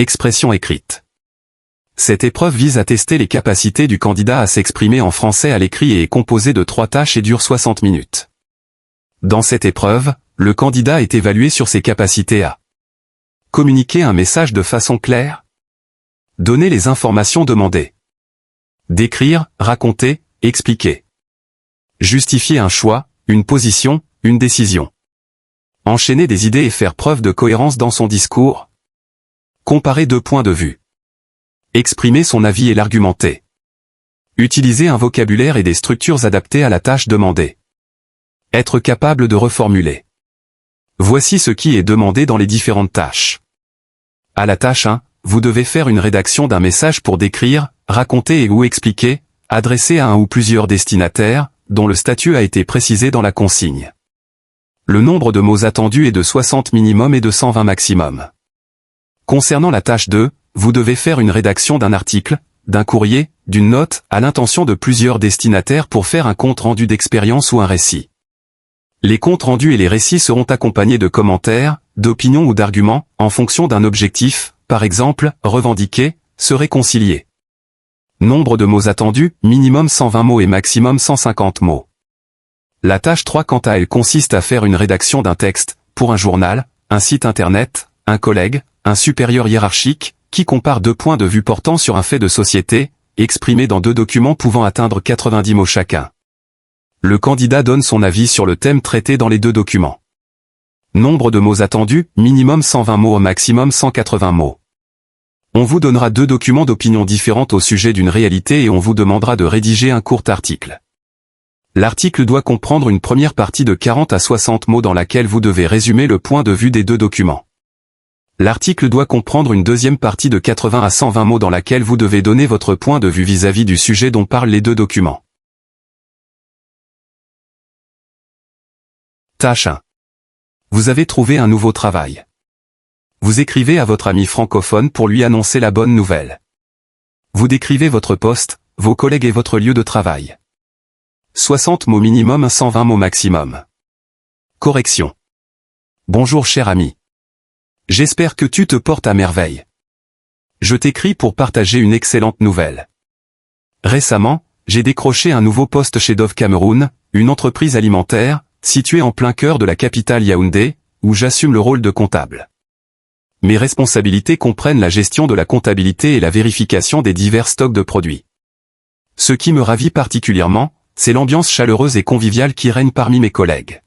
Expression écrite. Cette épreuve vise à tester les capacités du candidat à s'exprimer en français à l'écrit et est composée de 3 tâches et dure 60 minutes. Dans cette épreuve, le candidat est évalué sur ses capacités à communiquer un message de façon claire, donner les informations demandées, décrire, raconter, expliquer, justifier un choix, une position, une décision, enchaîner des idées et faire preuve de cohérence dans son discours, comparer 2 points de vue, exprimer son avis et l'argumenter, utiliser un vocabulaire et des structures adaptées à la tâche demandée, être capable de reformuler. Voici ce qui est demandé dans les différentes tâches. À la tâche 1, vous devez faire une rédaction d'un message pour décrire, raconter et ou expliquer, adressé à un ou plusieurs destinataires, dont le statut a été précisé dans la consigne. Le nombre de mots attendus est de 60 minimum et de 120 maximum. Concernant la tâche 2, vous devez faire une rédaction d'un article, d'un courrier, d'une note, à l'intention de plusieurs destinataires pour faire un compte rendu d'expérience ou un récit. Les comptes rendus et les récits seront accompagnés de commentaires, d'opinions ou d'arguments, en fonction d'un objectif, par exemple, revendiquer, se réconcilier. Nombre de mots attendus, minimum 120 mots et maximum 150 mots. La tâche 3 quant à elle consiste à faire une rédaction d'un texte, pour un journal, un site internet, un collègue, un supérieur hiérarchique, qui compare 2 points de vue portant sur un fait de société, exprimé dans 2 documents pouvant atteindre 90 mots chacun. Le candidat donne son avis sur le thème traité dans les 2 documents. Nombre de mots attendus, minimum 120 mots au maximum 180 mots. On vous donnera 2 documents d'opinion différentes au sujet d'une réalité et on vous demandera de rédiger un court article. L'article doit comprendre une première partie de 40 à 60 mots dans laquelle vous devez résumer le point de vue des 2 documents. L'article doit comprendre une deuxième partie de 80 à 120 mots dans laquelle vous devez donner votre point de vue vis-à-vis du sujet dont parlent les 2 documents. Tâche 1. Vous avez trouvé un nouveau travail. Vous écrivez à votre ami francophone pour lui annoncer la bonne nouvelle. Vous décrivez votre poste, vos collègues et votre lieu de travail. 60 mots minimum, 120 mots maximum. Correction. Bonjour cher ami. J'espère que tu te portes à merveille. Je t'écris pour partager une excellente nouvelle. Récemment, j'ai décroché un nouveau poste chez Dove Cameroun, une entreprise alimentaire, située en plein cœur de la capitale Yaoundé, où j'assume le rôle de comptable. Mes responsabilités comprennent la gestion de la comptabilité et la vérification des divers stocks de produits. Ce qui me ravit particulièrement, c'est l'ambiance chaleureuse et conviviale qui règne parmi mes collègues.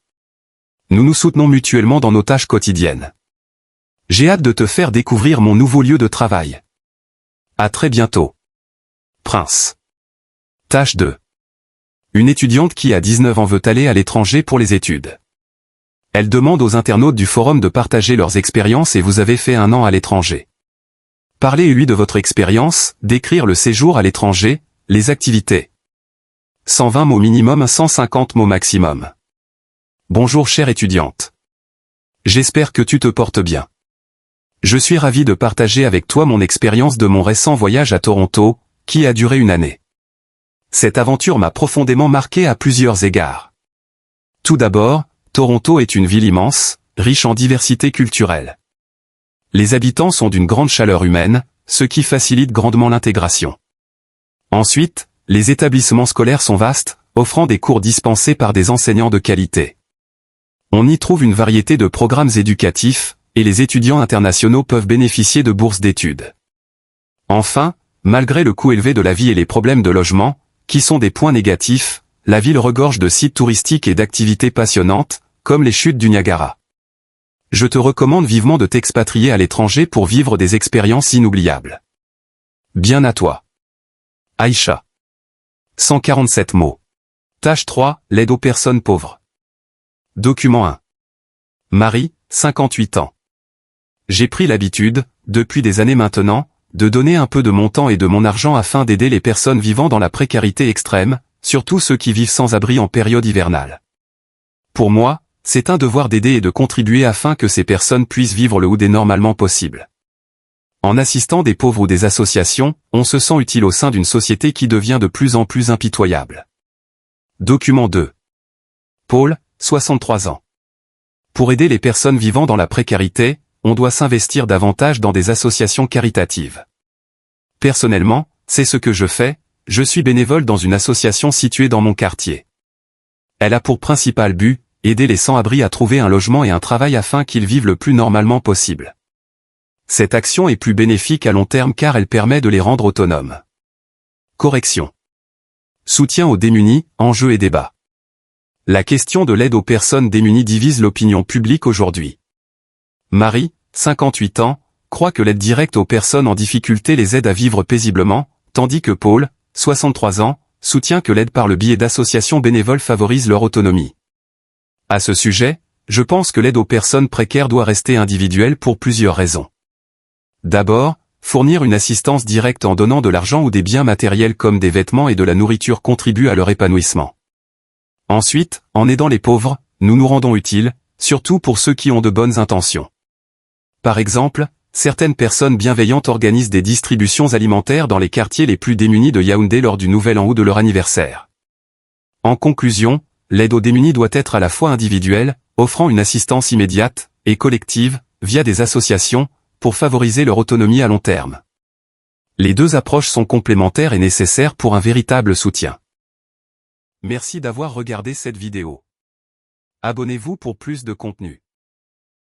Nous nous soutenons mutuellement dans nos tâches quotidiennes. J'ai hâte de te faire découvrir mon nouveau lieu de travail. À très bientôt. Prince. Tâche 2. Une étudiante qui a 19 ans veut aller à l'étranger pour les études. Elle demande aux internautes du forum de partager leurs expériences et vous avez fait 1 an à l'étranger. Parlez-lui de votre expérience, décrire le séjour à l'étranger, les activités. 120 mots minimum, 150 mots maximum. Bonjour chère étudiante. J'espère que tu te portes bien. Je suis ravi de partager avec toi mon expérience de mon récent voyage à Toronto, qui a duré 1 année. Cette aventure m'a profondément marqué à plusieurs égards. Tout d'abord, Toronto est une ville immense, riche en diversité culturelle. Les habitants sont d'une grande chaleur humaine, ce qui facilite grandement l'intégration. Ensuite, les établissements scolaires sont vastes, offrant des cours dispensés par des enseignants de qualité. On y trouve une variété de programmes éducatifs, et les étudiants internationaux peuvent bénéficier de bourses d'études. Enfin, malgré le coût élevé de la vie et les problèmes de logement, qui sont des points négatifs, la ville regorge de sites touristiques et d'activités passionnantes, comme les chutes du Niagara. Je te recommande vivement de t'expatrier à l'étranger pour vivre des expériences inoubliables. Bien à toi. Aïcha. 147 mots. Tâche 3, l'aide aux personnes pauvres. Document 1. Marie, 58 ans. J'ai pris l'habitude, depuis des années maintenant, de donner un peu de mon temps et de mon argent afin d'aider les personnes vivant dans la précarité extrême, surtout ceux qui vivent sans abri en période hivernale. Pour moi, c'est un devoir d'aider et de contribuer afin que ces personnes puissent vivre le plus normalement possible. En assistant des pauvres ou des associations, on se sent utile au sein d'une société qui devient de plus en plus impitoyable. Document 2. Paul, 63 ans. Pour aider les personnes vivant dans la précarité, on doit s'investir davantage dans des associations caritatives. Personnellement, c'est ce que je fais, je suis bénévole dans une association située dans mon quartier. Elle a pour principal but, aider les sans-abri à trouver un logement et un travail afin qu'ils vivent le plus normalement possible. Cette action est plus bénéfique à long terme car elle permet de les rendre autonomes. Correction. Soutien aux démunis, enjeux et débats. La question de l'aide aux personnes démunies divise l'opinion publique aujourd'hui. Marie, 58 ans, croit que l'aide directe aux personnes en difficulté les aide à vivre paisiblement, tandis que Paul, 63 ans, soutient que l'aide par le biais d'associations bénévoles favorise leur autonomie. À ce sujet, je pense que l'aide aux personnes précaires doit rester individuelle pour plusieurs raisons. D'abord, fournir une assistance directe en donnant de l'argent ou des biens matériels comme des vêtements et de la nourriture contribue à leur épanouissement. Ensuite, en aidant les pauvres, nous nous rendons utiles, surtout pour ceux qui ont de bonnes intentions. Par exemple, certaines personnes bienveillantes organisent des distributions alimentaires dans les quartiers les plus démunis de Yaoundé lors du Nouvel An ou de leur anniversaire. En conclusion, l'aide aux démunis doit être à la fois individuelle, offrant une assistance immédiate, et collective, via des associations, pour favoriser leur autonomie à long terme. Les deux approches sont complémentaires et nécessaires pour un véritable soutien. Merci d'avoir regardé cette vidéo. Abonnez-vous pour plus de contenu.